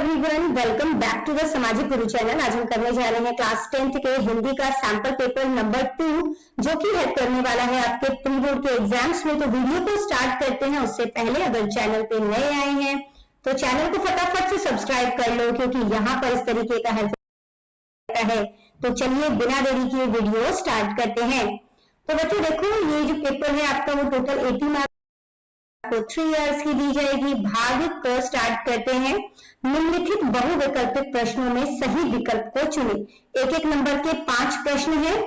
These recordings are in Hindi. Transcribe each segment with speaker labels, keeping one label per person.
Speaker 1: Everyone, welcome back to the Samajik Guru channel. आज हम करने जा रहे हैं क्लास 10th के हिंदी का सैंपल पेपर नंबर 2, जो कि हेल्प करने वाला है आपके प्री बोर्ड के एग्जाम्स में। तो वीडियो को स्टार्ट करते हैं उससे पहले अगर चैनल पे नए आए हैं तो चैनल को फटाफट से सब्सक्राइब कर लो, क्योंकि यहाँ पर इस तरीके का हेल्प है। तो चलिए बिना देरी किए वीडियो स्टार्ट करते हैं। तो बच्चों देखो, ये जो पेपर है आपका वो टोटल 80 मार्क्स को 3 इयर्स की दी जाएगी। भाग क स्टार्ट करते हैं। निम्नलिखित बहुविकल्पित प्रश्नों में सही विकल्प को चुने। एक एक नंबर के 5 प्रश्न हैं।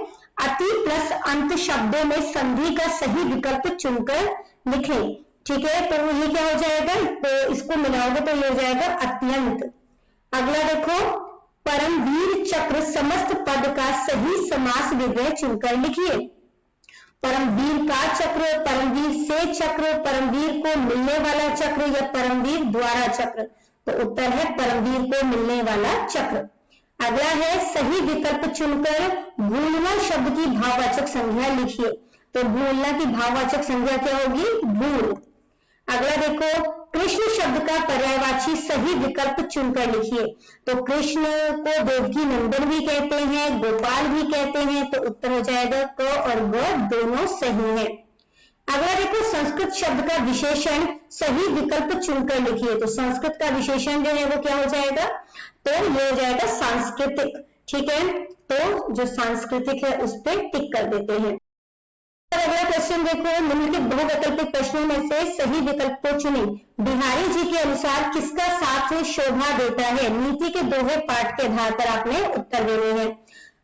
Speaker 1: अति प्लस अंत शब्दों में संधि का सही विकल्प चुनकर लिखें। ठीक है, तो ये क्या हो जाएगा, तो इसको मिलाओगे तो ये हो जाएगा अत्यंत। अगला देखो, परमवीर चक्र समस्त पद का सही समास विग्रह चुनकर लिखिए। परमवीर का चक्र, परमवीर से चक्र, परमवीर को मिलने वाला चक्र या परमवीर द्वारा चक्र। तो उत्तर है परमवीर को मिलने वाला चक्र। अगला है सही विकल्प चुनकर भूलना शब्द की भाववाचक संज्ञा लिखिए। तो भूलना की भाववाचक संज्ञा क्या होगी, भूल। अगला देखो, कृष्ण शब्द का पर्यायवाची सही विकल्प चुनकर लिखिए। तो कृष्ण को देवकी नंदन भी कहते हैं, गोपाल भी कहते हैं। तो उत्तर हो जाएगा क और ग दोनों सही हैं। अगला देखो, संस्कृत शब्द का विशेषण सही विकल्प चुनकर लिखिए। तो संस्कृत का विशेषण जो है वो क्या हो जाएगा, तो ये हो जाएगा सांस्कृतिक। ठीक है, तो जो सांस्कृतिक है उस पर टिक कर देते हैं। अगला क्वेश्चन देखो, निम्नलिखित बहुविकल्पित प्रश्नों में से सही विकल्प को चुने। बिहारी जी के अनुसार किसका साथ शोभा देता है। नीति के दोहे पाठ के आधार पर आपने उत्तर देने हैं।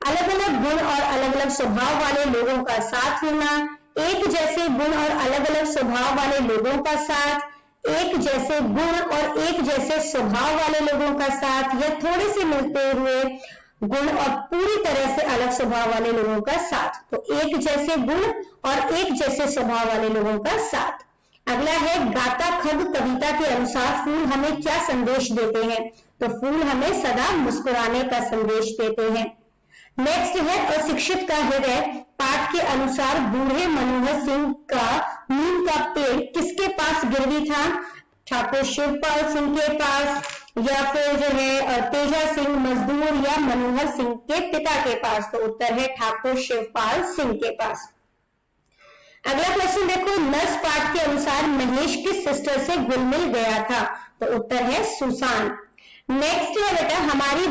Speaker 1: अलग अलग गुण और अलग अलग स्वभाव वाले लोगों का साथ होना, एक जैसे गुण और अलग अलग स्वभाव वाले लोगों का साथ, एक जैसे गुण और एक जैसे स्वभाव वाले लोगों का साथ, या थोड़े से मिलते हुए गुण और पूरी तरह से अलग स्वभाव वाले लोगों का साथ। तो एक जैसे गुण और एक जैसे स्वभाव वाले लोगों का साथ। अगला है, गाता खग कविता के अनुसार फूल हमें क्या संदेश देते हैं। तो फूल हमें सदा मुस्कुराने का संदेश देते हैं। नेक्स्ट है, अशिक्षित का हृदय पाठ के अनुसार बूढ़े मनोहर सिंह का नीम का पेड़ किसके पास गिरवी था। ठाकुर शिवपाल सिंह के पास, या फिर जो है तेजा सिंह मजदूर या मनोहर सिंह के पिता के पास। तो उत्तर है ठाकुर शिवपाल सिंह के पास। अगला क्वेश्चन देखो, नर्स पाठ के अनुसार महेश किस सिस्टर से घुल मिल गया था। तो उत्तर है सुसान। नेक्स्ट है बेटा, हमारी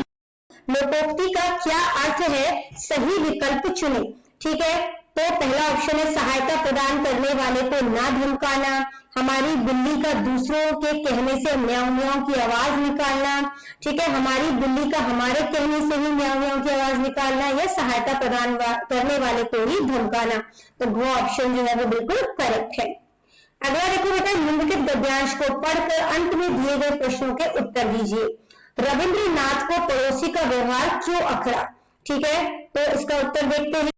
Speaker 1: लोकोक्ति का क्या अर्थ है, सही विकल्प चुने। ठीक है, तो पहला ऑप्शन है सहायता प्रदान करने वाले को ना धमकाना, हमारी बिल्ली का दूसरों के कहने से म्याऊ म्याऊ की आवाज निकालना। ठीक है, हमारी बिल्ली का हमारे कहने से ही म्याऊ म्याऊ की आवाज निकालना, या सहायता प्रदान करने वाले को ही धमकाना। तो वो ऑप्शन जो है वो बिल्कुल करेक्ट है। अगला देखो बेटा, निम्नलिखित गद्यांश को पढ़कर अंत में दिए गए प्रश्नों के उत्तर दीजिए। रविंद्रनाथ को पड़ोसी का व्यवहार क्यों अखरा। ठीक है, तो इसका उत्तर देखते हैं।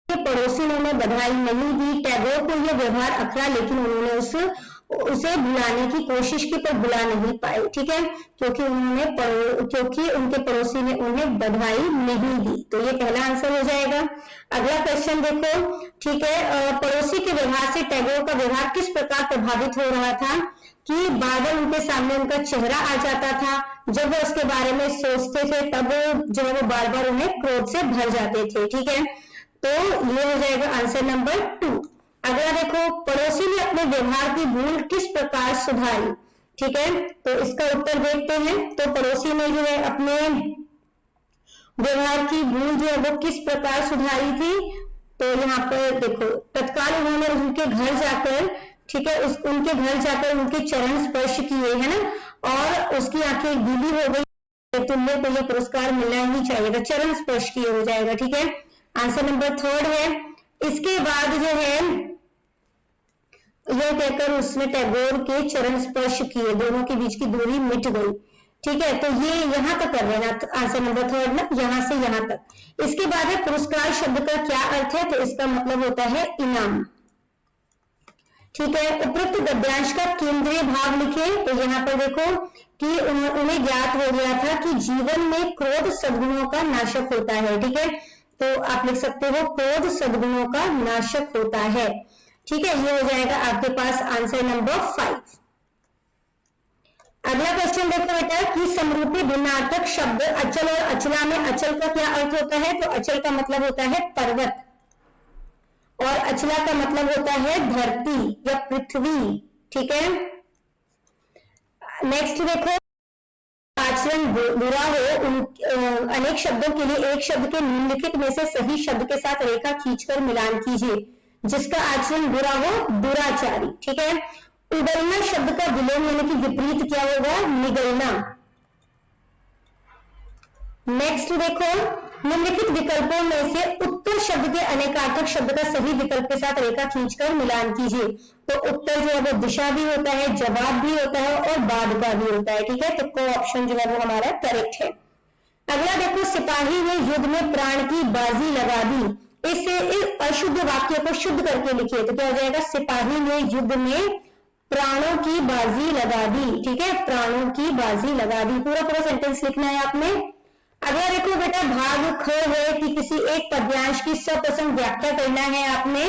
Speaker 1: पड़ोसी ने उन्हें बधाई नहीं दी, टैगोर को यह व्यवहार अखरा, लेकिन उन्होंने उसे बुलाने की कोशिश की पर बुला नहीं पाए। ठीक है, क्योंकि उनके पड़ोसी ने उन्हें बधाई नहीं दी। तो ये पहला आंसर हो जाएगा। अगला क्वेश्चन देखो, ठीक है, पड़ोसी के व्यवहार से टैगोर का व्यवहार किस प्रकार प्रभावित हो रहा था कि बादल उनके सामने उनका चेहरा आ जाता था। जब वो उसके बारे में सोचते थे तब जो है वो बार बार उन्हें क्रोध से भर जाते थे। ठीक है, तो ये हो जाएगा आंसर नंबर 2। अगला देखो, पड़ोसी ने अपने व्यवहार की भूल किस प्रकार सुधारी। ठीक है, तो इसका उत्तर देखते हैं। तो पड़ोसी ने जो है अपने व्यवहार की भूल जो है वो किस प्रकार सुधारी थी। तो यहाँ पर देखो, तत्काल उन्होंने उनके घर जाकर, ठीक है, उनके घर जाकर उनके चरण स्पर्श किए, है ना, और उसकी आंखें गीली हो गई। तुम्हें तो यह पुरस्कार मिलना ही चाहिए, चरण स्पर्श किए हो जाएगा। ठीक है, आंसर नंबर 3 है। इसके बाद जो है यह कहकर उसने टैगोर के चरण स्पर्श किए, दोनों के बीच की दूरी मिट गई। ठीक है, तो ये यहां तक कर लेना, आंसर नंबर 3 ना, यहां से यहां तक। इसके बाद है, पुरस्कार शब्द का क्या अर्थ है। तो इसका मतलब होता है इनाम। ठीक है, उपरोक्त गद्यांश का केंद्रीय भाग लिखे। तो यहाँ पर देखो कि उन्हें ज्ञात हो गया था कि जीवन में क्रोध सद्गुणों का नाशक होता है। ठीक है, तो आप लिख सकते हो क्रोध सद्गुणों का नाशक होता है। ठीक है, ये हो जाएगा आपके पास आंसर नंबर 5। अगला क्वेश्चन देखो बेटा कि समरूपी भिन्नार्थक शब्द अचल और अचला में अचल का क्या अर्थ होता है? तो अचल का मतलब होता है पर्वत और अचला का मतलब होता है धरती या पृथ्वी। ठीक है, नेक्स्ट देखो, आचरण बुरा हो अनेक शब्दों के लिए एक शब्द के निम्नलिखित में से सही शब्द के साथ रेखा खींचकर मिलान कीजिए। जिसका आचरण बुरा हो, दुराचारी। ठीक है, उगलना शब्द का विलोम यानी कि विपरीत क्या होगा? निगलना। नेक्स्ट देखो, निम्नलिखित विकल्पों में से उत्तर शब्द के अनेकार्थक शब्द का सही विकल्प के साथ रेखा खींचकर मिलान कीजिए। तो उत्तर जो है वो दिशा भी होता है, जवाब भी होता है और बाद का भी होता है। ठीक है, तो को ऑप्शन जो है वो हमारा करेक्ट है। अगला देखो, सिपाही ने युद्ध में प्राण की बाजी लगा दी। इस अशुद्ध वाक्य को शुद्ध करके लिखिए। तो क्या हो जाएगा? सिपाही ने युद्ध में प्राणों की बाजी लगा दी। ठीक है, प्राणों की बाजी लगा दी, पूरा पूरा सेंटेंस लिखना है आपने। अगला देखो बेटा, भाग ख है कि किसी एक पद्यांश की सपसंद व्याख्या करना है आपने।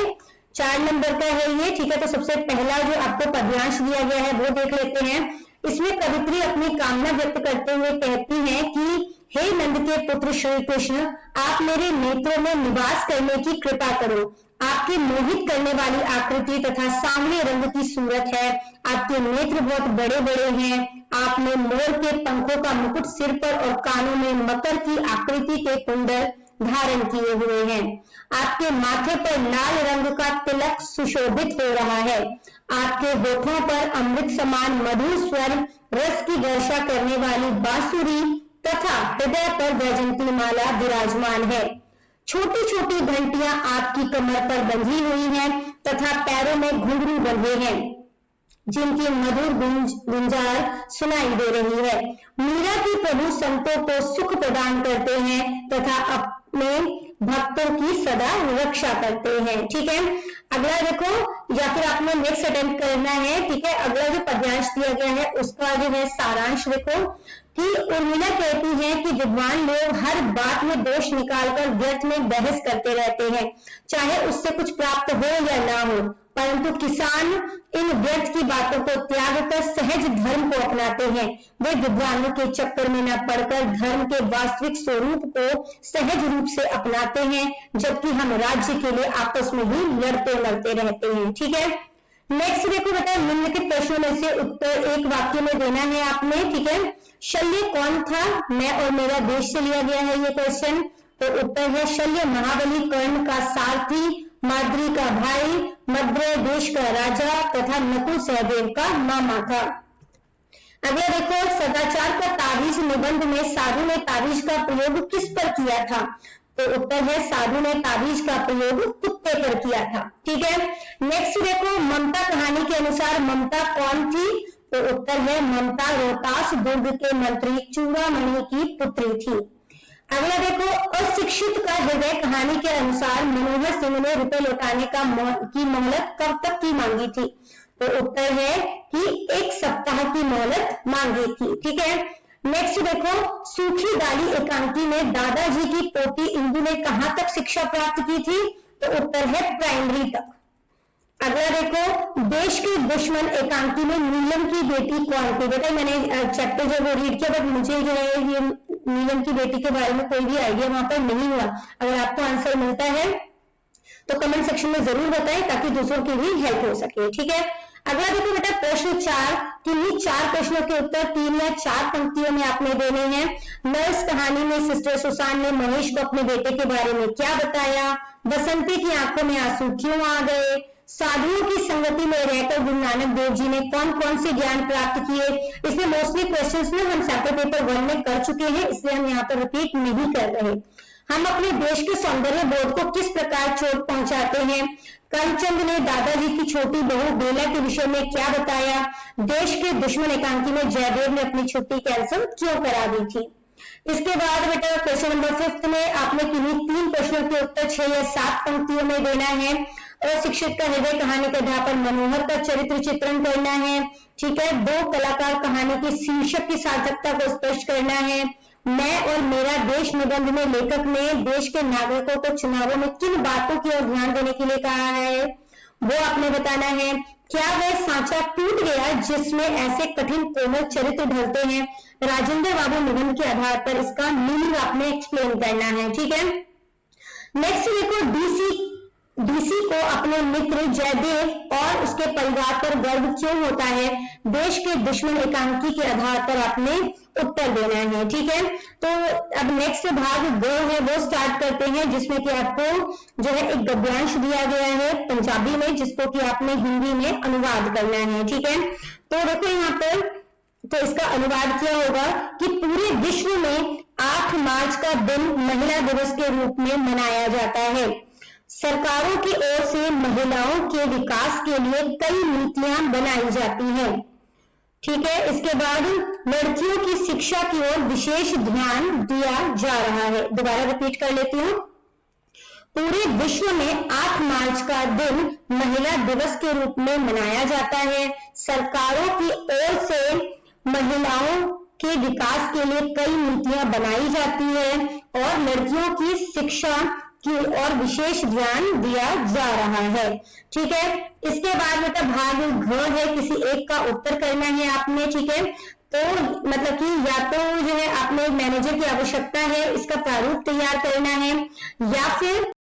Speaker 1: 4 नंबर का है ये। ठीक है, तो सबसे पहला जो आपको पद्यांश दिया गया है वो देख लेते हैं। इसमें कवित्री अपनी कामना व्यक्त करते हुए कहती हैं कि हे नंद के पुत्र श्री कृष्ण, आप मेरे नेत्रों में निवास करने की कृपा करो। आपकी मोहित करने वाली आकृति तथा सांवले रंग की सूरत है। आपके नेत्र बहुत बड़े बड़े हैं। आपने मोर के पंखों का मुकुट सिर पर और कानों में मकर की आकृति के कुंडल धारण किए हुए हैं। आपके माथे पर लाल रंग का तिलक सुशोभित हो रहा है। आपके होठों पर अमृत समान मधुर स्वर रस की वर्षा करने वाली बांसुरी तथा हृदय पर वैजंती माला विराजमान है। छोटी छोटी घंटियां आपकी कमर पर बंधी हुई हैं तथा पैरों में घुंघरू बंधे हैं जिनकी मधुर गुंजार सुनाई दे रही है। मीरा की प्रभु संतों को सुख प्रदान करते हैं तथा अपने भक्तों की सदा रक्षा करते हैं। ठीक है, अगला देखो, या फिर आपने नेक्स्ट अटेम्प्ट करना है। ठीक है, अगला जो पद्यांश दिया गया है उसका जो है सारांश देखो कि उर्मिला कहती है कि विद्वान लोग हर बात में दोष निकालकर व्यर्थ में बहस करते रहते हैं, चाहे उससे कुछ प्राप्त हो या ना हो, परंतु किसान इन व्यर्थ की बातों को त्याग कर सहज धर्म को अपनाते हैं। वे विद्वानों के चक्कर में न पड़कर धर्म के वास्तविक स्वरूप को सहज रूप से अपनाते हैं, जबकि हम राज्य के लिए आपस में ही लड़ते मरते रहते हैं। ठीक है, नेक्स्ट देखो बेटा, निम्नलिखित प्रश्नों में से उत्तर एक वाक्य में देना है आपने। ठीक है, शल्य कौन था? मैं और मेरा देश से लिया गया है ये क्वेश्चन। तो उत्तर है शल्य महाबली कर्ण का सारथी, माद्री का भाई, मद्र देश का राजा तथा नकुल सहदेव का मामा था। अगला देखो, सदाचार का ताबीज निबंध में साधु ने ताबीज का प्रयोग किस पर किया था? तो उत्तर है साधु ने ताबीज का प्रयोग कुत्ते पर किया था। ठीक है, नेक्स्ट देखो, ममता कहानी के अनुसार ममता कौन थी? तो उत्तर है ममता रोहतास दुर्ग के मंत्री चूड़ामणि की पुत्री थी। अगला देखो, अशिक्षित का हृदय कहानी के अनुसार मनोहर सिंह ने रुपए लौटाने की मोहलत कब तक की मांगी थी? तो उत्तर है कि 1 सप्ताह की मोहलत मांगी थी। ठीक है, नेक्स्ट देखो, सूखी दाली एकांकी में दादाजी की पोती इंदु ने कहां तक शिक्षा प्राप्त की थी? तो उत्तर है प्राइमरी तक। अगला देखो, देश के दुश्मन एकांकी में नीलम की बेटी कौन थी? बेटा मैंने चैप्टर जो वो रीड किया, बट मुझे जो है ये नीलम की बेटी के बारे में कोई भी आइडिया वहां पर नहीं हुआ। अगर आपको आंसर मिलता है तो कमेंट सेक्शन में जरूर बताएं ताकि दूसरों की भी हेल्प हो सके। ठीक है, अगला देखो बेटा, प्रश्न 4, किन्हीं 4 प्रश्नों के उत्तर 3 या 4 पंक्तियों में आपने देने हैं। नर्स कहानी में सिस्टर सुसान ने महेश को अपने बेटे के बारे में क्या बताया? बसंती की आंखों में आंसू क्यों आ गए? साधुओं की संगति में रहकर गुरु नानक देव जी ने कौन कौन से ज्ञान प्राप्त किए? इसमें मोस्टली क्वेश्चंस में हम सैम्पल पेपर 1 में कर चुके हैं, इसलिए हम यहाँ पर रिपीट नहीं कर रहे। हम अपने देश के सौंदर्य बोध को किस प्रकार चोट पहुंचाते हैं? करमचंद ने दादाजी की छोटी बहू बेला के विषय में क्या बताया? देश के दुश्मन एकांकी में जयदेव ने अपनी छुट्टी कैंसिल क्यों करा दी थी? इसके बाद बेटा क्वेश्चन नंबर 5 में आपने किन्हीं 3 प्रश्नों के उत्तर 6 या 7 पंक्तियों में देना है। अशिक्षित का हृदय कहानी के आधार पर मनोहर का चरित्र चित्रण करना है। ठीक है, 2 कलाकार कहानी की शीर्षक की सार्थकता को स्पष्ट करना है। मैं और मेरा देश निबंध में लेखक ने देश के नागरिकों को चुनावों में किन बातों की ओर ध्यान देने के लिए कहा है वो आपने बताना है। क्या वह सांचा टूट गया जिसमें ऐसे कठिन कोमल चरित्र ढलते हैं? राजेंद्र बाबू निबंध के आधार पर इसका मीनिंग आपने एक्सप्लेन करना है, ठीक है। नेक्स्ट देखो, डीसी को अपने मित्र जयदेव और उसके परिवार पर गर्व क्यों होता है? देश के दुश्मन एकांकी के आधार पर आपने उत्तर देना है, ठीक है। तो अब नेक्स्ट भाग ग है वो स्टार्ट करते हैं, जिसमें कि आपको जो है एक गद्यांश दिया गया है पंजाबी में, जिसको कि आपने हिंदी में अनुवाद करना है, ठीक है। तो देखो यहाँ पर, तो इसका अनुवाद क्या होगा कि पूरे विश्व में 8 मार्च का दिन महिला दिवस के रूप में मनाया जाता है। सरकारों की ओर से महिलाओं के विकास के लिए कई नीतियां बनाई जाती हैं, ठीक है। इसके बाद लड़कियों की शिक्षा की ओर विशेष ध्यान दिया जा रहा है। दोबारा रिपीट कर लेती हूँ, पूरे विश्व में 8 मार्च का दिन महिला दिवस के रूप में मनाया जाता है। सरकारों की ओर से महिलाओं के विकास के लिए कई नीतियां बनाई जाती है और लड़कियों की शिक्षा की ओर विशेष ध्यान दिया जा रहा है, ठीक है। इसके बाद मतलब भाग घ है, किसी एक का उत्तर करना है आपने, ठीक है। तो मतलब कि या तो जो है आपने मैनेजर की आवश्यकता है, इसका प्रारूप तैयार करना है, या फिर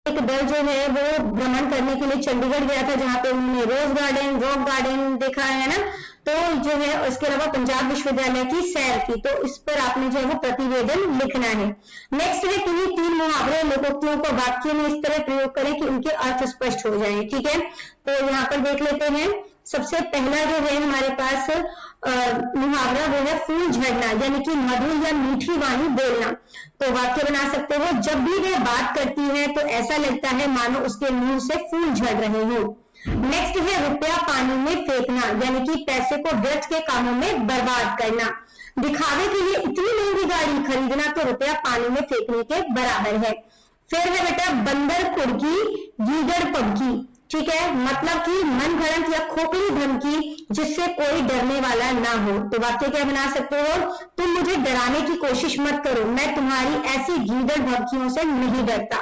Speaker 1: एक दल जो है वो भ्रमण करने के लिए चंडीगढ़ गया था, जहां पे उन्होंने रोज गार्डन, रॉक गार्डन देखा है ना, तो जो है उसके अलावा पंजाब विश्वविद्यालय की सैर की। तो इस पर आपने जो है वो प्रतिवेदन लिखना है। नेक्स्ट है, किन्हीं 3 मुहावरे लोकोक्तियों को वाक्य में इस तरह प्रयोग करें कि उनके अर्थ स्पष्ट हो जाए, ठीक है। तो यहाँ पर देख लेते हैं, सबसे पहला जो है हमारे पास मुहावरा वो है फूल झड़ना, यानी कि मधुर या मीठी वाणी बोलना। तो वाक्य बना सकते हो, जब भी वह बात करती है तो ऐसा लगता है मानो उसके मुंह से फूल झड़ रहे हो। नेक्स्ट है रुपया पानी में फेंकना, यानी कि पैसे को व्यर्थ के कामों में बर्बाद करना। दिखावे के लिए इतनी महंगी गाड़ी खरीदना तो रुपया पानी में फेंकने के बराबर है। फिर है बेटा बंदर कुड़की गीदड़ पबकी, ठीक है, मतलब कि मन घड़ंत या खोखली धमकी जिससे कोई डरने वाला ना हो। तो वाक्य क्या बना सकते हो, तुम मुझे डराने की कोशिश मत करो, मैं तुम्हारी ऐसी गीदड़ धमकियों से नहीं डरता।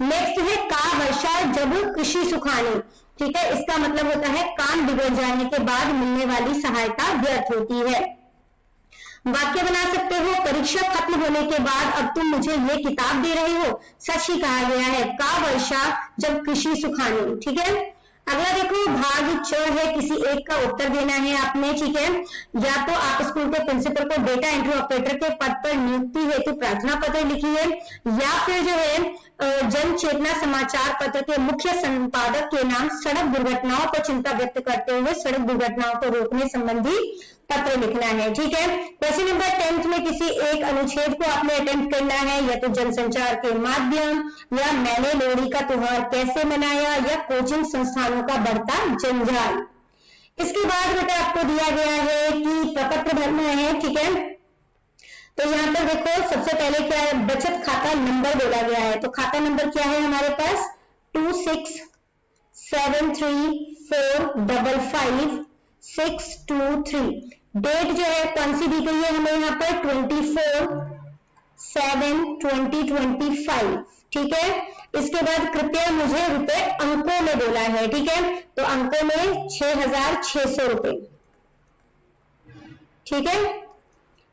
Speaker 1: नेक्स्ट है का वर्षा जब कृषि सुखाने, ठीक है, इसका मतलब होता है काम बिगड़ जाने के बाद मिलने वाली सहायता व्यर्थ होती है। वाक्य बना सकते हो, परीक्षा खत्म होने के बाद अब तुम मुझे ये किताब दे रहे हो, सच ही कहा गया है, का वर्षा जब कृषि सुखाने, ठीक है। अगला देखो भाग च है, किसी एक का उत्तर देना है आपने, ठीक है। या तो आप स्कूल के प्रिंसिपल को डेटा एंट्री ऑपरेटर के पद पर नियुक्ति हेतु प्रार्थना पत्र लिखिए, या फिर जो है जन चेतना समाचार पत्र के मुख्य संपादक के नाम सड़क दुर्घटनाओं पर चिंता व्यक्त करते हुए सड़क दुर्घटनाओं को रोकने संबंधी पत्र लिखना है, ठीक है। क्वेश्चन नंबर 10 में किसी एक अनुच्छेद को आपने अटेम्प्ट करना है, या तो जनसंचार के माध्यम, या मैंने लोहड़ी का त्योहार कैसे मनाया, या कोचिंग संस्थानों का बढ़ता जंजाल। इसके बाद बेटा आपको दिया गया है कि प्रपत्र भरना है, ठीक है। तो यहाँ पर देखो सबसे पहले क्या है, बचत खाता नंबर बोला गया है। तो खाता नंबर क्या है हमारे पास 2673455623। डेट जो है कौन सी दी गई है हमें यहाँ पर 24/7/2025, ठीक है। इसके बाद कृपया मुझे रुपए अंकों में बोला है, ठीक है। तो अंकों में 6600 रुपए, ठीक है।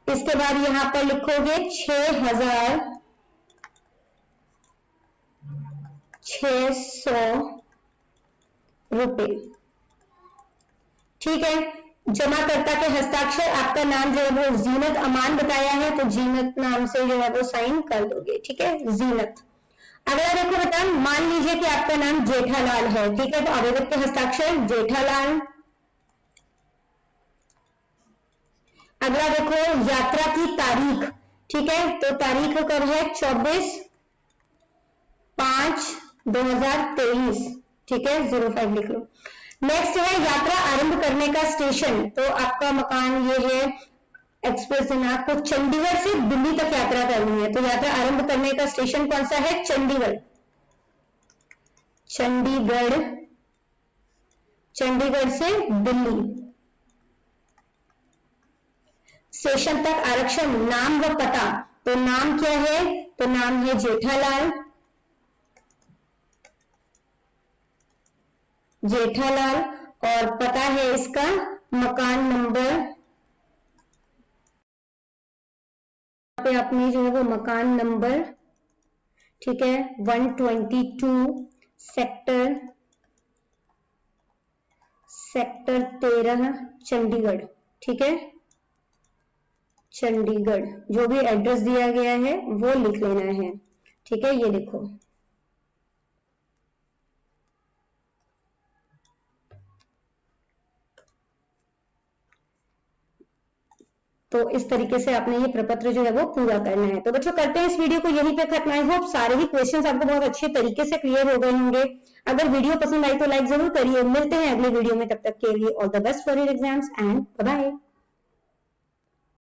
Speaker 1: इसके बाद यहां पर लिखोगे 6600 रुपए, ठीक है। जमाकर्ता के हस्ताक्षर, आपका नाम जो है वो जीनत अमान बताया है, तो जीनत नाम से जो है वो साइन कर दोगे, ठीक है, जीनत। अगला देखो बेटा, मान लीजिए कि आपका नाम जेठालाल है, ठीक है, तो आवेदक के हस्ताक्षर जेठालाल। अगला देखो यात्रा की तारीख, ठीक है, तो तारीख कब है 24/5/2023, ठीक है, 05 लिख लो। नेक्स्ट है यात्रा आरंभ करने का स्टेशन, तो आपका मकान ये है एक्सप्रेस है, आपको चंडीगढ़ से दिल्ली तक यात्रा करनी है, तो यात्रा आरंभ करने का स्टेशन कौन सा है, चंडीगढ़। चंडीगढ़ से दिल्ली। स्टेशन तक आरक्षण, नाम व पता, तो नाम क्या है, तो नाम है जेठालाल, जेठालाल, और पता है इसका मकान नंबर, पे आपने जो है वो मकान नंबर, ठीक है, 122 सेक्टर 13 चंडीगढ़, ठीक है, चंडीगढ़ जो भी एड्रेस दिया गया है वो लिख लेना है, ठीक है, ये लिखो। तो इस तरीके से आपने ये प्रपत्र जो है वो पूरा करना है। तो बच्चों करते हैं इस वीडियो को यहीं पे खत्म। आई होप सारे ही क्वेश्चंस आपको बहुत अच्छे तरीके से क्लियर हो गए होंगे। अगर वीडियो पसंद आई तो लाइक जरूर करिए। मिलते हैं अगले वीडियो में, तब तक के लिए all the best for your exams and bye bye.